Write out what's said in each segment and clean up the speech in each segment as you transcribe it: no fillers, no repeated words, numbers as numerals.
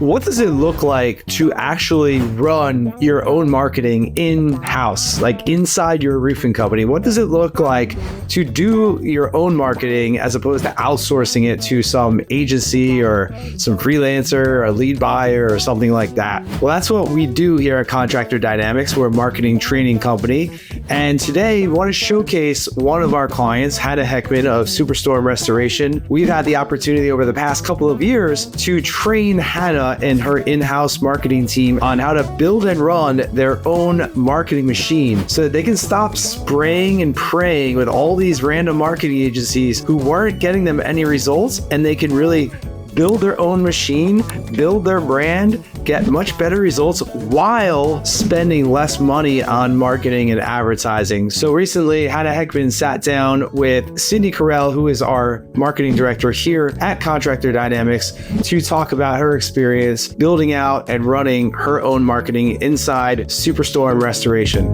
What does it look like to actually run your own marketing in-house, like inside your roofing company? What does it look like to do your own marketing as opposed to outsourcing it to some agency or some freelancer or a lead buyer or something like that? Well, that's what we do here at Contractor Dynamics. We're a marketing training company. And today we want to showcase one of our clients, Hannah Heckman of Superstorm Restoration. We've had the opportunity over the past couple of years to train Hannah and her in-house marketing team on how to build and run their own marketing machine so that they can stop spraying and praying with all these random marketing agencies who weren't getting them any results, and they can really build their own machine, build their brand, get much better results while spending less money on marketing and advertising. So recently, Hannah Heckman sat down with Cindy Correll, who is our marketing director here at Contractor Dynamics, to talk about her experience building out and running her own marketing inside Superstorm Restoration.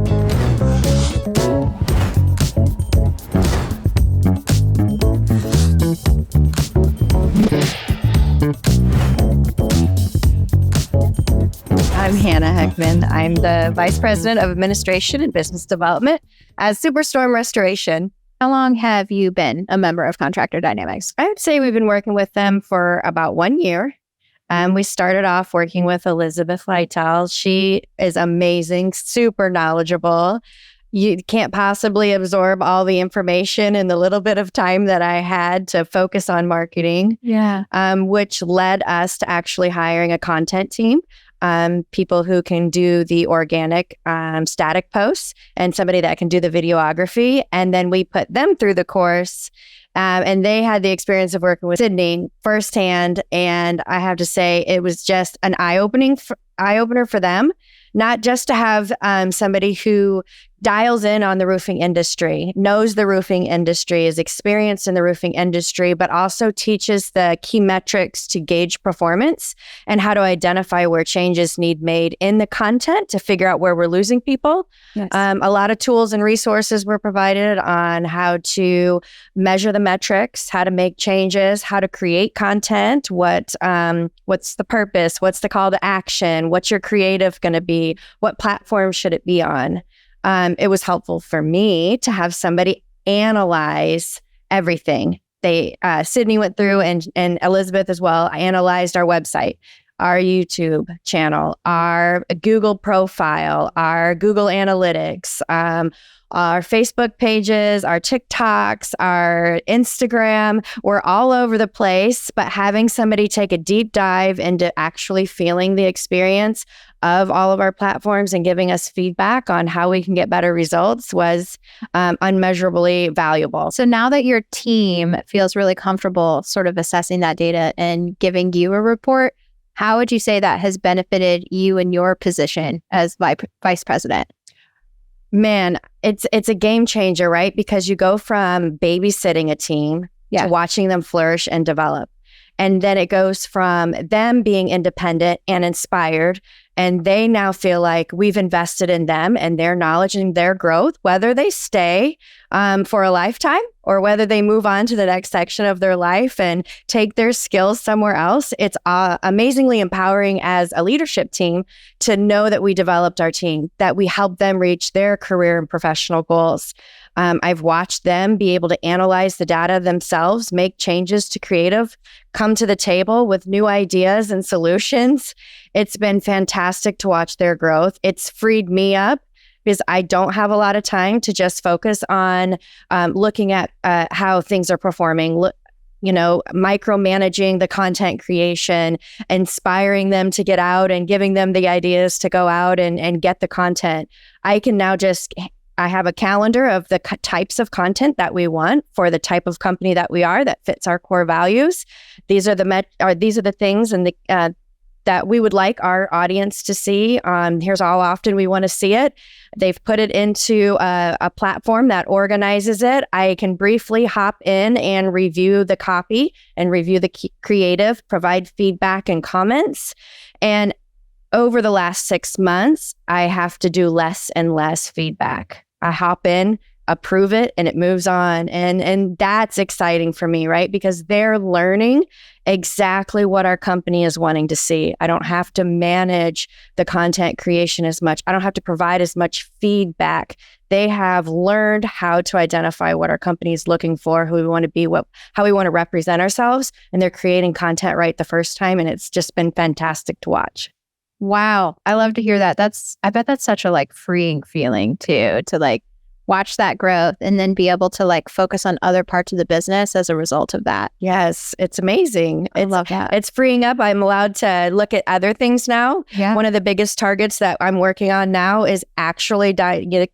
I'm Hannah Heckman. I'm the Vice President of Administration and Business Development at Superstorm Restoration. How long have you been a member of Contractor Dynamics? I would say we've been working with them for about 1 year. We started off working with Elizabeth Lytle. She is amazing, super knowledgeable. You can't possibly absorb all the information in the little bit of time that I had to focus on marketing. Yeah. Which led us to actually hiring a content team. People who can do the organic static posts and somebody that can do the videography. And then we put them through the course and they had the experience of working with Sydney firsthand. And I have to say, it was just an eye-opener for them, not just to have somebody who dials in on the roofing industry, knows the roofing industry, is experienced in the roofing industry, but also teaches the key metrics to gauge performance and how to identify where changes need made in the content to figure out where we're losing people. Yes. A lot of tools and resources were provided on how to measure the metrics, how to make changes, how to create content, what's the purpose, what's the call to action, what's your creative going to be, what platform should it be on. It was helpful for me to have somebody analyze everything. Sydney went through and Elizabeth as well, analyzed our website, our YouTube channel, our Google profile, our Google Analytics, our Facebook pages, our TikToks, our Instagram. We're all over the place, but having somebody take a deep dive into actually feeling the experience of all of our platforms and giving us feedback on how we can get better results was unmeasurably valuable. So now that your team feels really comfortable sort of assessing that data and giving you a report, how would you say that has benefited you in your position as vice president? Man, it's a game changer, right? Because you go from babysitting a team to watching them flourish and develop. And then it goes from them being independent and inspired, and they now feel like we've invested in them and their knowledge and their growth, whether they stay for a lifetime or whether they move on to the next section of their life and take their skills somewhere else. It's amazingly empowering as a leadership team to know that we developed our team, that we helped them reach their career and professional goals. I've watched them be able to analyze the data themselves, make changes to creative, come to the table with new ideas and solutions. It's been fantastic to watch their growth. It's freed me up because I don't have a lot of time to just focus on looking at how things are performing, micromanaging the content creation, inspiring them to get out and giving them the ideas to go out and get the content. I can now I have a calendar of the types of content that we want for the type of company that we are that fits our core values. These are the things and that we would like our audience to see. Here's how often we want to see it. They've put it into a platform that organizes it. I can briefly hop in and review the copy and review the creative, provide feedback and comments. And over the last 6 months, I have to do less and less feedback. I hop in, approve it and it moves on. And that's exciting for me, right? Because they're learning exactly what our company is wanting to see. I don't have to manage the content creation as much. I don't have to provide as much feedback. They have learned how to identify what our company is looking for, who we want to be, how we want to represent ourselves. And they're creating content right the first time. And it's just been fantastic to watch. Wow. I love to hear that. I bet that's such a like freeing feeling too, to like watch that growth and then be able to like focus on other parts of the business as a result of that. Yes, it's amazing. I love that. It's freeing up. I'm allowed to look at other things now. Yeah. One of the biggest targets that I'm working on now is actually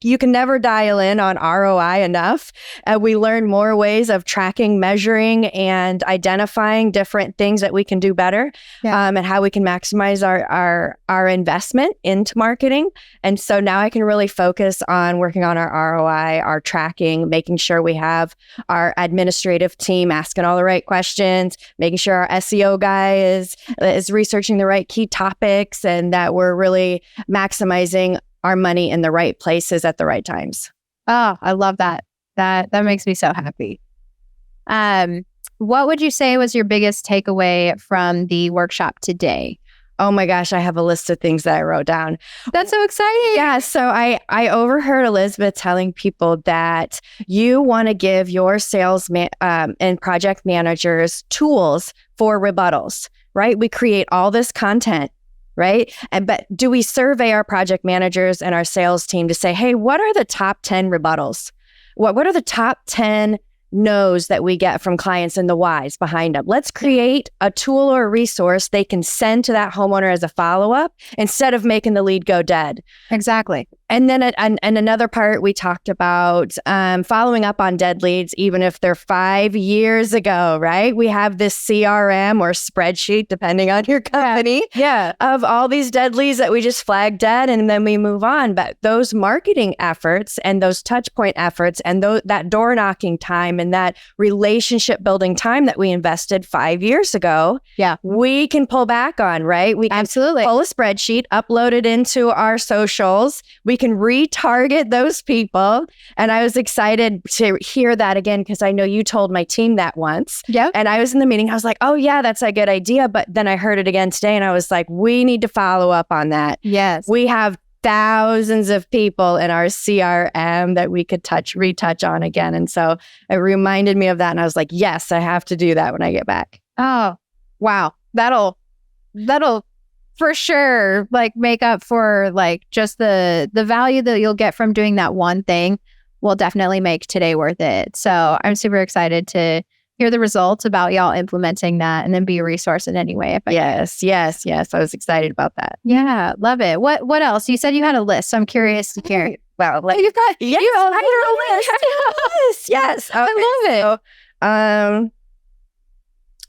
you can never dial in on ROI enough. We learn more ways of tracking, measuring, and identifying different things that we can do better, and how we can maximize our investment into marketing. And so now I can really focus on working on our ROI, our tracking, making sure we have our administrative team asking all the right questions, making sure our SEO guy is researching the right key topics, and that we're really maximizing our money in the right places at the right times. Oh, I love that. That makes me so happy. What would you say was your biggest takeaway from the workshop today? Oh my gosh, I have a list of things that I wrote down. That's so exciting. Yeah, so I overheard Elizabeth telling people that you want to give your sales and project managers tools for rebuttals, right? We create all this content, right? But do we survey our project managers and our sales team to say, hey, what are the top 10 rebuttals? What are the top 10 no's that we get from clients and the whys behind them? Let's create a tool or a resource they can send to that homeowner as a follow-up instead of making the lead go dead. Exactly. And then and another part, we talked about following up on dead leads, even if they're 5 years ago, right? We have this CRM or spreadsheet, depending on your company, of all these dead leads that we just flag dead and then we move on. But those marketing efforts and those touch point efforts and that door knocking time and that relationship building time that we invested 5 years ago, we can pull back on, right? We can absolutely pull a spreadsheet, upload it into our socials. We can retarget those people. And I was excited to hear that again, because I know you told my team that once. Yeah. And I was in the meeting. I was like, oh yeah, that's a good idea. But then I heard it again today and I was like, we need to follow up on that. Yes. We have thousands of people in our CRM that we could retouch on again. And so it reminded me of that. And I was like, yes, I have to do that when I get back. Oh, wow. That'll for sure like make up for like just the value that you'll get from doing that one thing will definitely make today worth it. So I'm super excited to hear the results about y'all implementing that and then be a resource in any way. Yes. I was excited about that. Yeah, love it. What else? You said you had a list, so I'm curious to hear. Well, like you've got yes, you I had a list. Yes. Okay. I love it. So,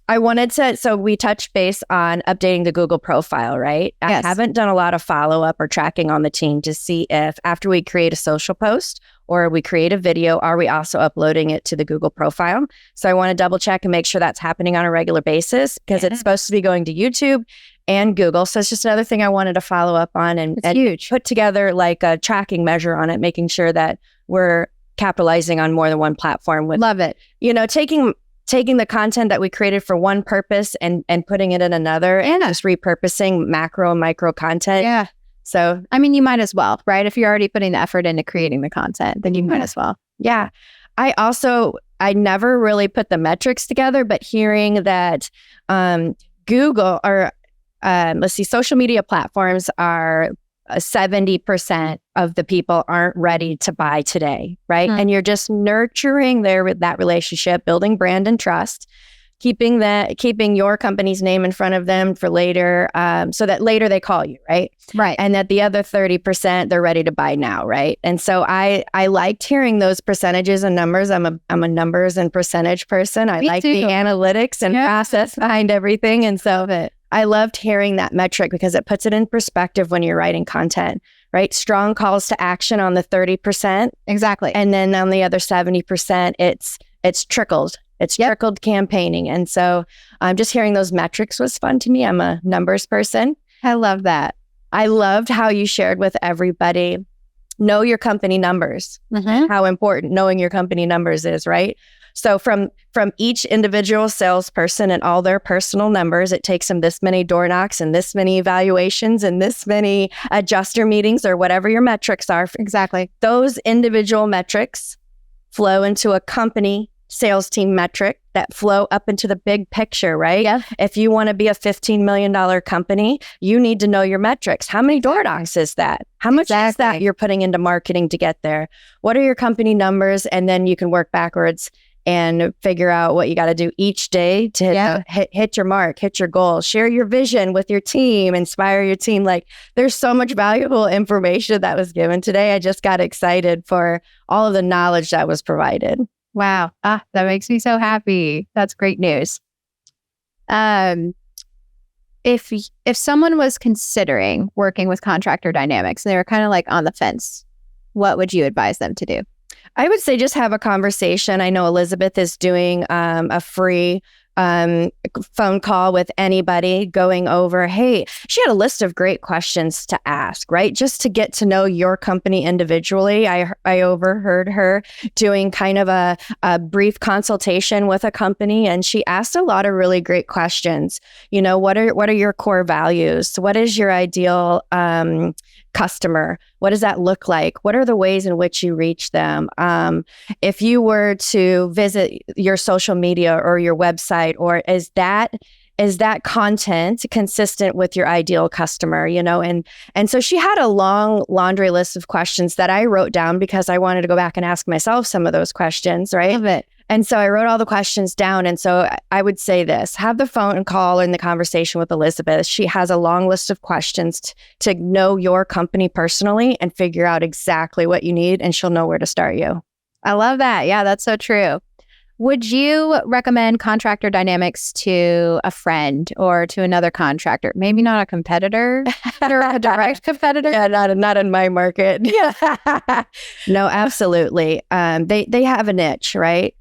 I wanted to, so we touched base on updating the Google profile, right? Yes. I haven't done a lot of follow-up or tracking on the team to see if after we create a social post or we create a video, are we also uploading it to the Google profile? So I want to double check and make sure that's happening on a regular basis because it's supposed to be going to YouTube and Google. So it's just another thing I wanted to follow up on and huge. Put together like a tracking measure on it, making sure that we're capitalizing on more than one platform with, love it. Taking the content that we created for one purpose and putting it in another and just repurposing macro and micro content. Yeah. So, I mean, you might as well, right? If you're already putting the effort into creating the content, then you might as well. Yeah. I never really put the metrics together, but hearing that Google or social media platforms are 70% of the people aren't ready to buy today, right? And you're just nurturing that relationship, building brand and trust, keeping your company's name in front of them for later, so that later they call you, right? Right. And that the other 30%, they're ready to buy now, right? And so I liked hearing those percentages and numbers. I'm a numbers and percentage person. I like the analytics and process behind everything. And so I loved hearing that metric because it puts it in perspective when you're writing content, right? Strong calls to action on the 30%. Exactly. And then on the other 70%, it's trickled. It's trickled campaigning. And so just hearing those metrics was fun to me. I'm a numbers person. I love that. I loved how you shared with everybody know your company numbers, how important knowing your company numbers is, right? So from each individual salesperson and all their personal numbers, it takes them this many door knocks and this many evaluations and this many adjuster meetings or whatever your metrics are. Exactly. Those individual metrics flow into a company sales team metric that flow up into the big picture, right? Yeah. If you want to be a $15 million company, you need to know your metrics. How many door knocks is that? How much is that you're putting into marketing to get there? What are your company numbers? And then you can work backwards and figure out what you got to do each day to hit your mark, hit your goal, share your vision with your team, inspire your team. Like, there's so much valuable information that was given today. I just got excited for all of the knowledge that was provided. Wow. That makes me so happy. That's great news. If someone was considering working with Contractor Dynamics and they were kind of like on the fence, what would you advise them to do? I would say just have a conversation. I know Elizabeth is doing a free phone call with anybody going over, hey, she had a list of great questions to ask, right? Just to get to know your company individually. I overheard her doing kind of a brief consultation with a company, and she asked a lot of really great questions. You know, what are your core values? What is your ideal customer? What does that look like? What are the ways in which you reach them? If you were to visit your social media or your website, or is that content consistent with your ideal customer, you know? And so she had a long laundry list of questions that I wrote down because I wanted to go back and ask myself some of those questions, right? Love it. And so I wrote all the questions down. And so I would say this, have the phone call and the conversation with Elizabeth. She has a long list of questions to know your company personally and figure out exactly what you need, and she'll know where to start you. I love that. Yeah, that's so true. Would you recommend Contractor Dynamics to a friend or to another contractor? Maybe not a competitor or a direct competitor? Yeah, not in my market. Yeah. No, absolutely. They have a niche, right?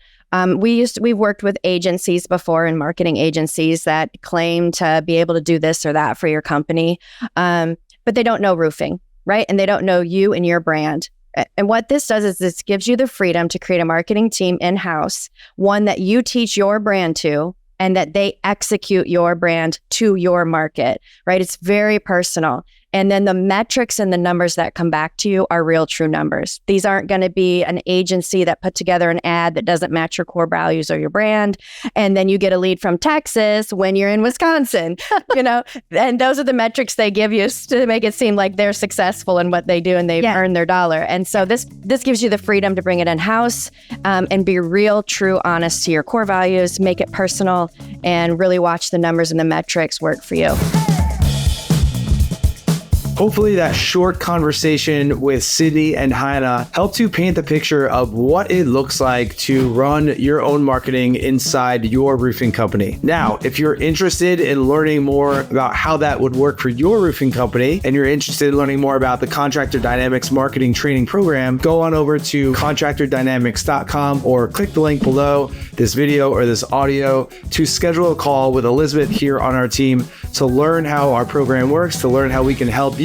We've worked with agencies before, and marketing agencies that claim to be able to do this or that for your company. But they don't know roofing, right? And they don't know you and your brand. And what this does is this gives you the freedom to create a marketing team in-house, one that you teach your brand to, and that they execute your brand to your market, right? It's very personal. And then the metrics and the numbers that come back to you are real, true numbers. These aren't going to be an agency that put together an ad that doesn't match your core values or your brand. And then you get a lead from Texas when you're in Wisconsin, you know, and those are the metrics they give you to make it seem like they're successful in what they do and they've earned their dollar. And so this gives you the freedom to bring it in-house and be real, true, honest to your core values, make it personal, and really watch the numbers and the metrics work for you. Hopefully that short conversation with Sydney and Hannah helped you paint the picture of what it looks like to run your own marketing inside your roofing company. Now, if you're interested in learning more about how that would work for your roofing company, and you're interested in learning more about the Contractor Dynamics marketing training program, go on over to contractordynamics.com or click the link below this video or this audio to schedule a call with Elizabeth here on our team to learn how our program works, to learn how we can help you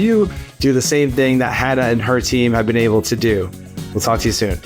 do the same thing that Hannah and her team have been able to do. We'll talk to you soon.